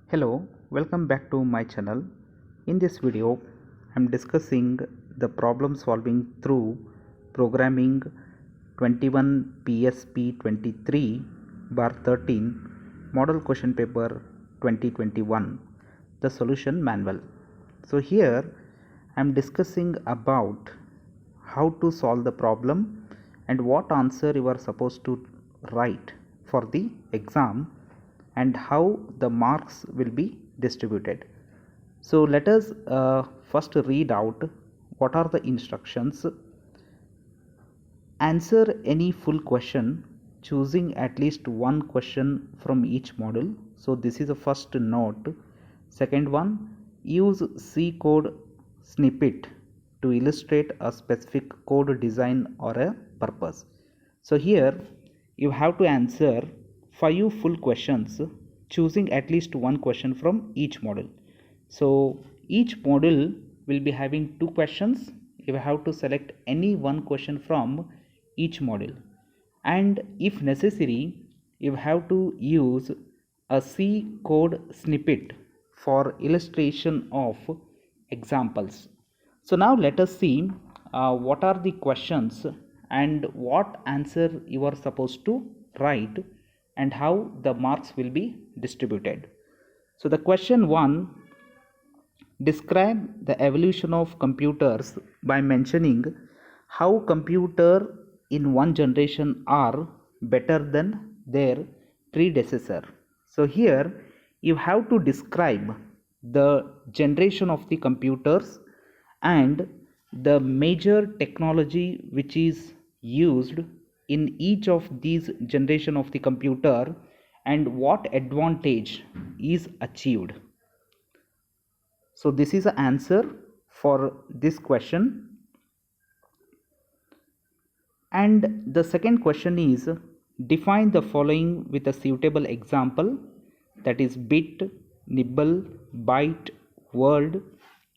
Hello, welcome back to my channel. In this video, I am discussing the problem solving through programming 21PSP23 bar 13 model question paper 2021, the solution manual. So here I am discussing about how to solve the problem and what answer you are supposed to write for the exam and how the marks will be distributed. So let us first read out what are the instructions. Answer any full question choosing at least one question from each module. So this is the first note. Second one, use C code snippet to illustrate a specific code design or a purpose. So here you have to answer 5 full questions choosing at least one question from each module. So each module will be having 2 questions. You have to select any one question from each module, and if necessary you have to use a C code snippet for illustration of examples. So now let us see what are the questions and what answer you are supposed to write and how the marks will be distributed. So the question 1, describe the evolution of computers by mentioning how computer in one generation are better than their predecessor. So here you have to describe the generation of the computers and the major technology which is used in each of these generation of the computer and what advantage is achieved. So this is the answer for this question. And the second question is, define the following with a suitable example, that is bit, nibble, byte, word,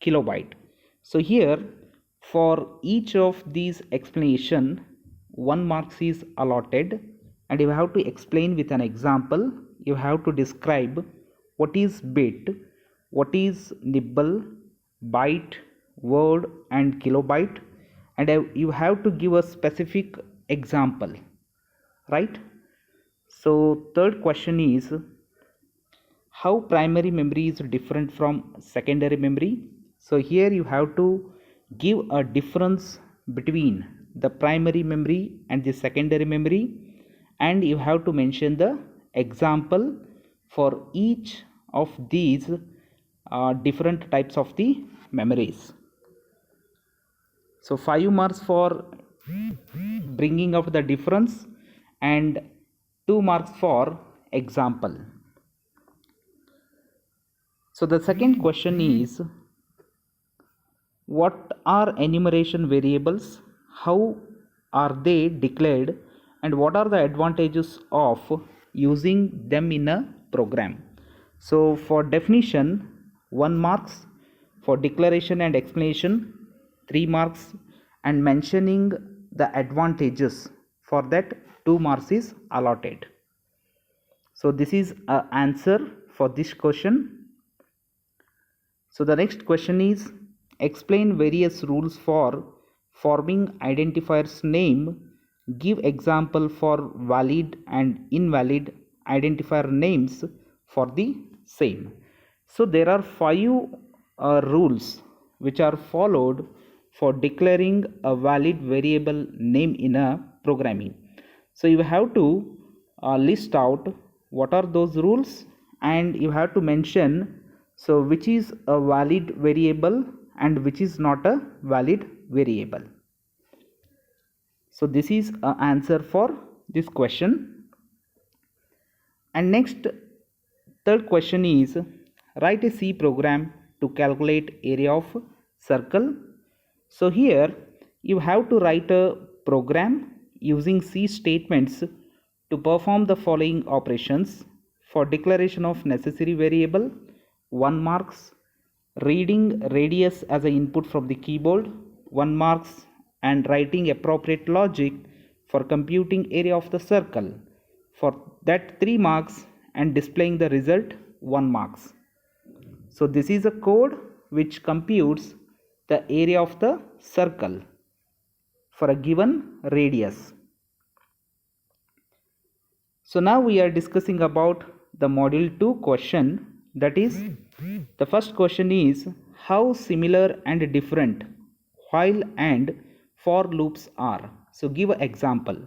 kilobyte. So here for each of these explanation 1 marks is allotted, and you have to explain with an example. You have to describe what is bit, what is nibble, byte, word and kilobyte, and you have to give a specific example, right? So third question is, how primary memory is different from secondary memory. So here you have to give a difference between the primary memory and the secondary memory, and you have to mention the example for each of these different types of the memories. So 5 marks for bringing out the difference and 2 marks for example. So the second question is, what are enumeration variables, how are they declared, and what are the advantages of using them in a program. So for definition 1 marks, for declaration and explanation 3 marks, and mentioning the advantages, for that 2 marks is allotted. So this is an answer for this question. So the next question is, explain various rules for forming identifiers name, give example for valid and invalid identifier names for the same. So there are 5 rules which are followed for declaring a valid variable name in a programming. So you have to list out what are those rules, and you have to mention so which is a valid variable and which is not a valid variable. So this is an answer for this question. And next, third question is, write a C program to calculate area of circle. So here you have to write a program using C statements to perform the following operations. For declaration of necessary variable 1 marks, reading radius as an input from the keyboard 1 marks, and writing appropriate logic for computing area of the circle, for that 3 marks, and displaying the result 1 marks. So this is a code which computes the area of the circle for a given radius. So now we are discussing about the module 2 question, that is, the first question is how similar and different while and for loops are. So give an example.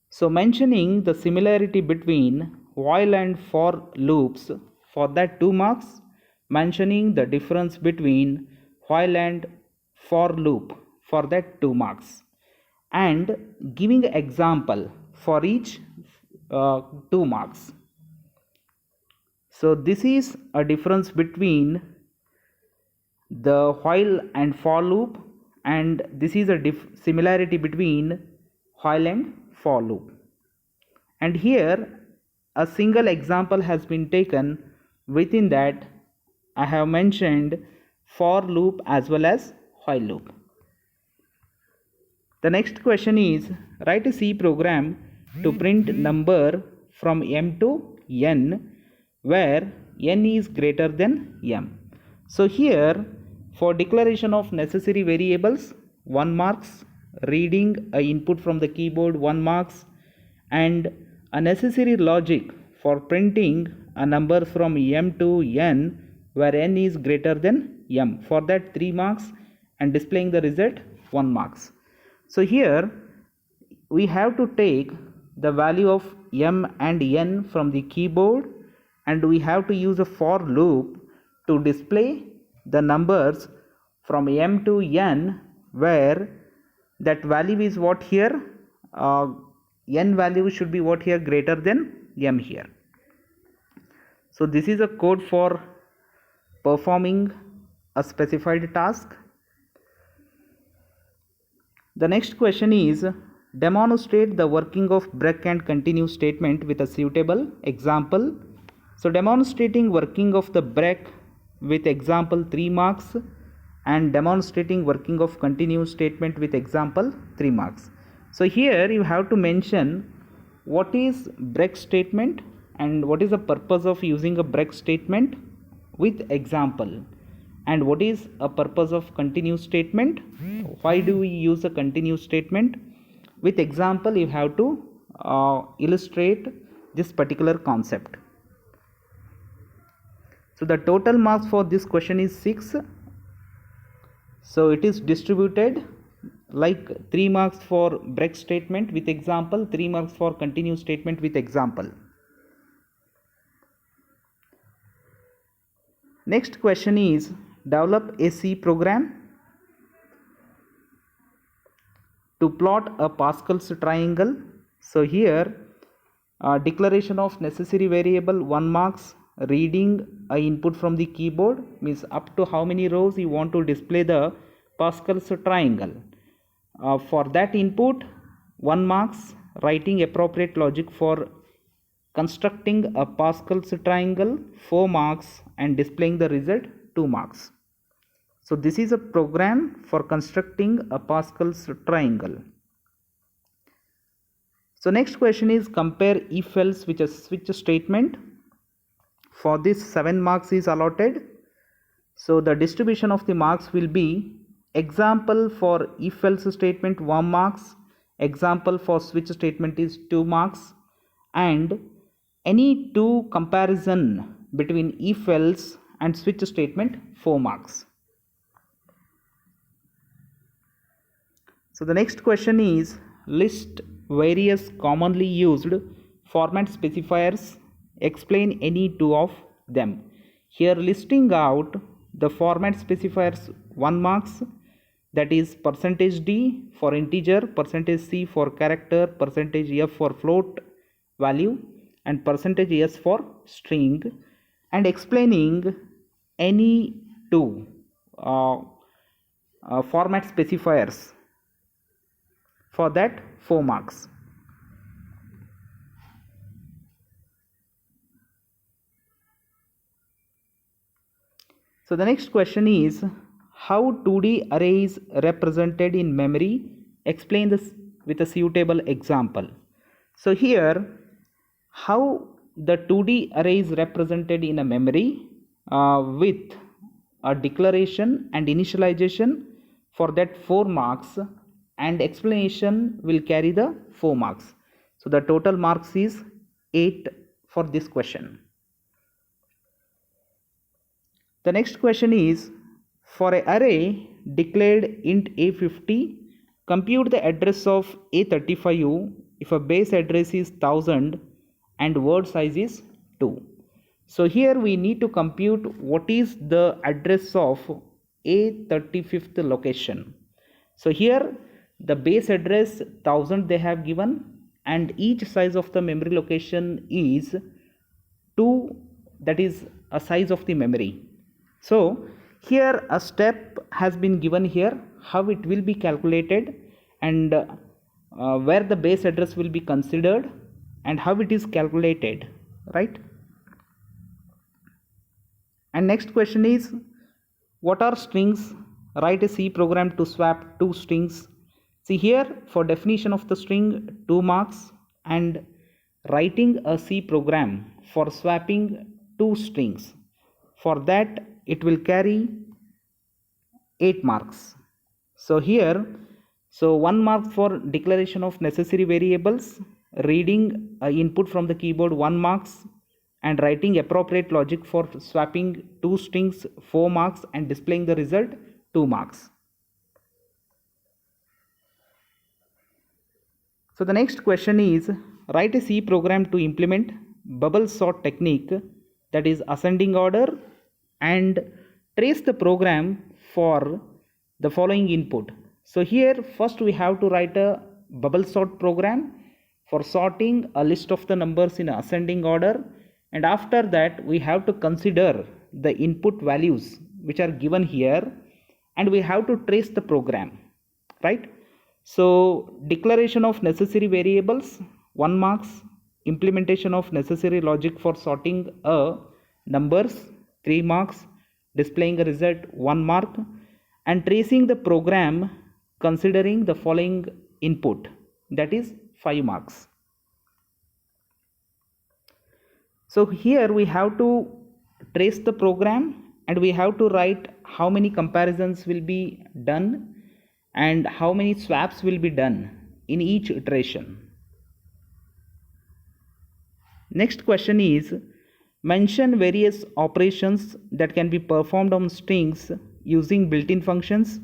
So mentioning the similarity between while and for loops, for that 2 marks. Mentioning the difference between while and for loop, for that 2 marks. And giving an example for each 2 marks. So this is a difference between the while and for loop, and this is a similarity between while and for loop. And here a single example has been taken. Within that I have mentioned for loop as well as while loop. The next question is write a C program to print number from m to n where n is greater than m. So here for declaration of necessary variables 1 marks, reading a input from the keyboard 1 marks, and a necessary logic for printing a number from m to n where n is greater than m, for that 3 marks, and displaying the result 1 marks. So here we have to take the value of m and n from the keyboard, and we have to use a for loop to display the numbers from m to n where that value is what here, n value should be what here, greater than m here. So this is a code for performing a specified task. The next question is demonstrate the working of break and continue statement with a suitable example. So demonstrating working of the break with example 3 marks, and demonstrating working of continue statement with example 3 marks. So here you have to mention what is break statement and what is the purpose of using a break statement with example, and what is a purpose of continue statement, why do we use a continue statement. With example you have to illustrate this particular concept. So the total marks for this question is 6. So it is distributed like 3 marks for break statement with example, 3 marks for continue statement with example. Next question is develop a C program to plot a Pascal's triangle. So here declaration of necessary variable 1 marks, reading a input from the keyboard means up to how many rows you want to display the Pascal's triangle. For that input 1 marks, writing appropriate logic for constructing a Pascal's triangle 4 marks, and displaying the result 2 marks. So this is a program for constructing a Pascal's triangle. So next question is compare if else with a switch statement. For this 7 marks is allotted. So the distribution of the marks will be example for if else statement 1 marks, example for switch statement is 2 marks, and any 2 comparison between if else and switch statement 4 marks. So the next question is list various commonly used format specifiers, explain any 2 of them. Here listing out the format specifiers 1 marks, that is %d for integer, %c for character, %f for float value, and %s for string, and explaining any 2 format specifiers, for that 4 marks. So the next question is how 2D array is represented in memory, explain this with a suitable example. So here how the 2D array is represented in a memory. with a declaration and initialization for that 4 marks, and explanation will carry the 4 marks. So the total marks is 8 for this question. The next question is, for an array declared int A50, compute the address of A35 if a base address is 1000 and word size is 2. So here we need to compute what is the address of A35th location. So here the base address 1000 they have given, and each size of the memory location is 2, that is a size of the memory. So here a step has been given here how it will be calculated, and where the base address will be considered and how it is calculated, right? And next question is, what are strings? Write a C program to swap 2 strings. See here, for definition of the string 2 marks, and writing a C program for swapping 2 strings, for that it will carry 8 marks. So here, 1 mark for declaration of necessary variables, reading input from the keyboard 1 marks, and writing appropriate logic for swapping 2 strings 4 marks, and displaying the result 2 marks. So the next question is, write a C program to implement bubble sort technique, that is ascending order, and trace the program for the following input. So here first we have to write a bubble sort program for sorting a list of the numbers in ascending order, and after that we have to consider the input values which are given here, and we have to trace the program, right? So declaration of necessary variables 1 marks, implementation of necessary logic for sorting numbers 3 marks, displaying a result 1 mark, and tracing the program considering the following input, that is 5 marks. So here we have to trace the program, and we have to write how many comparisons will be done and how many swaps will be done in each iteration. Next question is, mention various operations that can be performed on strings using built-in functions.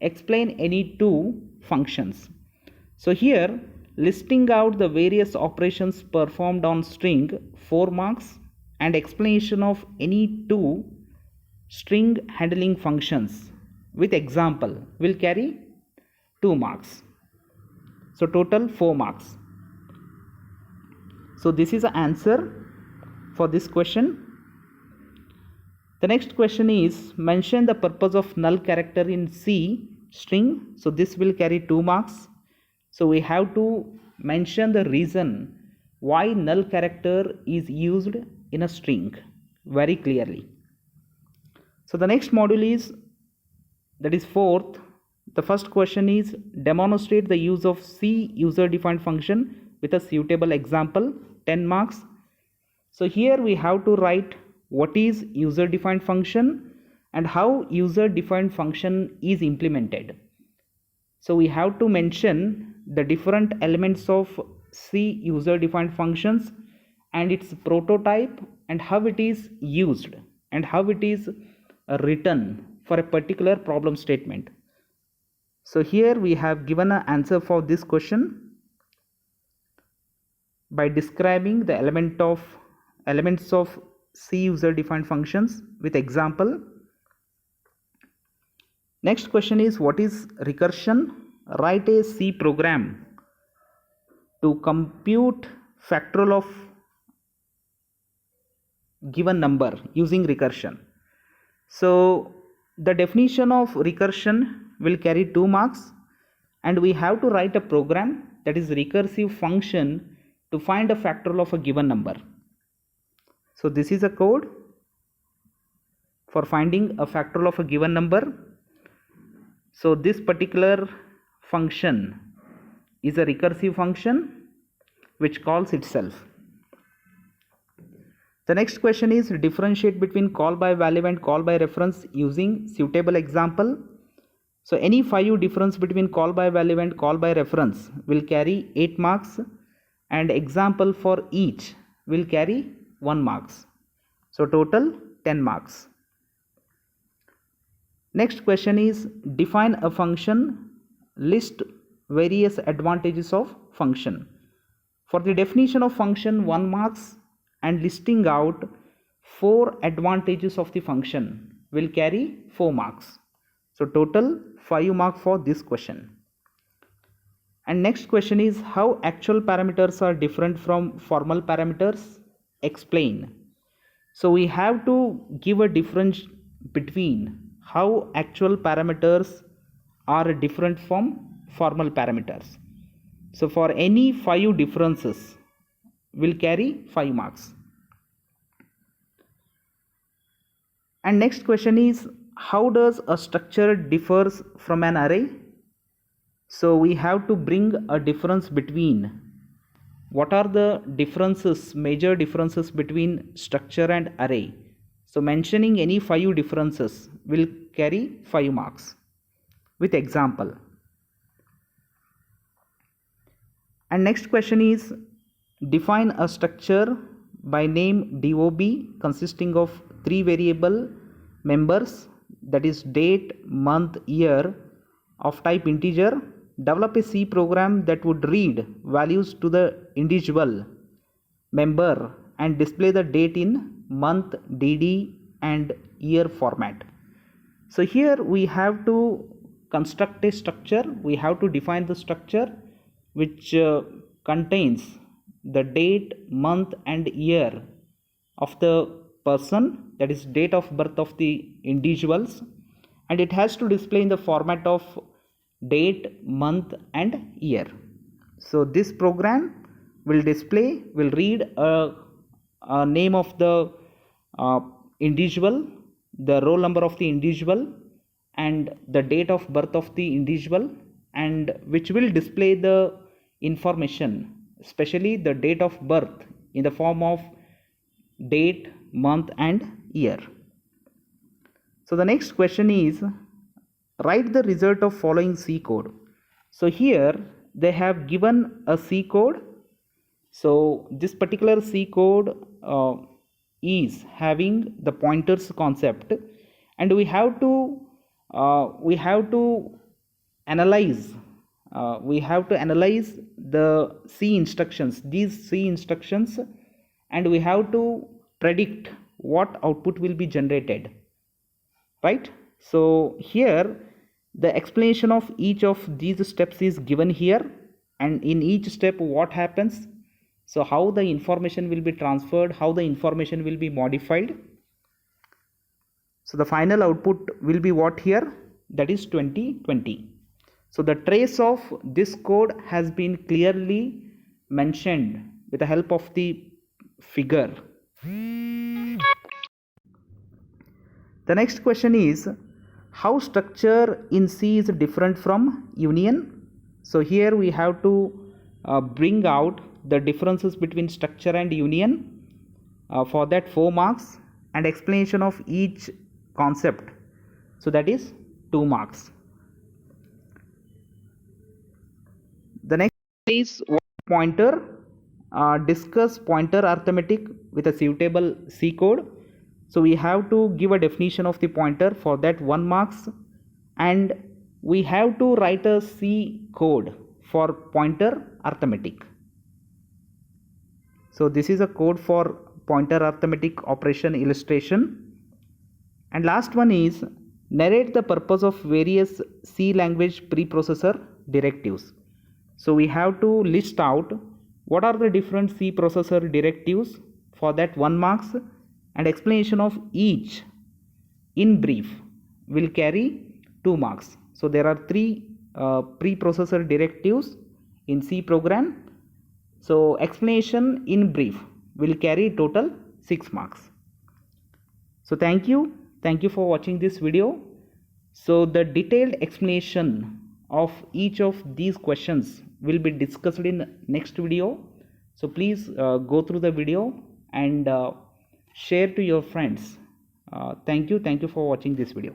Explain any 2 functions. So here listing out the various operations performed on string 4 marks, and explanation of any 2 string handling functions with example will carry 2 marks. So total 4 marks. So this is the answer for this question. The next question is, mention the purpose of null character in C string. So this will carry 2 marks. So we have to mention the reason why null character is used in a string very clearly. So the next module is, that is 4th. The first question is, demonstrate the use of C user defined function with a suitable example, 10 marks. So here we have to write what is user defined function and how user defined function is implemented. So we have to mention the different elements of C user defined functions and its prototype, and how it is used and how it is written for a particular problem statement. So here we have given an answer for this question by describing the elements of C user defined functions with example. Next question is, what is recursion? Write a C program to compute factorial of given number using recursion. So the definition of recursion will carry 2 marks, and we have to write a program, that is recursive function, to find a factorial of a given number. So this is a code for finding a factorial of a given number. So this particular function is a recursive function which calls itself. The next question is differentiate between call by value and call by reference using suitable example. So any 5 difference between call by value and call by reference will carry 8 marks, and example for each will carry 1 marks. So total 10 marks. Next question is define a function, list various advantages of function. For the definition of function, 1 marks, and listing out 4 advantages of the function will carry 4 marks. So total 5 marks for this question. And next question is how actual parameters are different from formal parameters. Explain. So we have to give a difference between how actual parameters are different from formal parameters. So for any 5 differences will carry 5 marks. And next question is how does a structure differs from an array? So we have to bring a difference between what are the differences, major differences between structure and array. So mentioning any 5 differences will carry 5 marks with example. And next question is define a structure by name DOB consisting of 3 variable members, that is date, month, year, of type integer. Develop a C program that would read values to the individual member and display the date in month, DD and year format. So here we have to construct a structure. We have to define the structure which contains the date, month and year of the person, that is date of birth of the individuals, and it has to display in the format of date, month and year. So this program will read a name of the individual, the roll number of the individual and the date of birth of the individual, and which will display the information, especially the date of birth, in the form of date, month and year. So the next question is write the result of following C code. So here they have given a C code. So this particular C code is having the pointers concept, and we have to analyze the C instructions, these C instructions, and we have to predict what output will be generated, right? So here the explanation of each of these steps is given here, and in each step what happens, so how the information will be transferred, how the information will be modified. So the final output will be what here, that is 2020. So the trace of this code has been clearly mentioned with the help of the figure. The next question is how structure in C is different from union. So here we have to bring out the differences between structure and union. For that 4 marks, and explanation of each concept, so that is 2 marks. The next is pointer. Discuss pointer arithmetic with a suitable C code. So we have to give a definition of the pointer, for that 1 marks, and we have to write a C code for pointer arithmetic. So this is a code for pointer arithmetic operation illustration. And last one is narrate the purpose of various C language preprocessor directives. So we have to list out what are the different C processor directives, for that 1 marks, and explanation of each in brief will carry 2 marks. So there are 3 preprocessor directives in C program. So explanation in brief will carry total 6 marks. So thank you for watching this video. So the detailed explanation of each of these questions will be discussed in next video. So please go through the video and share to your friends. Thank you for watching this video.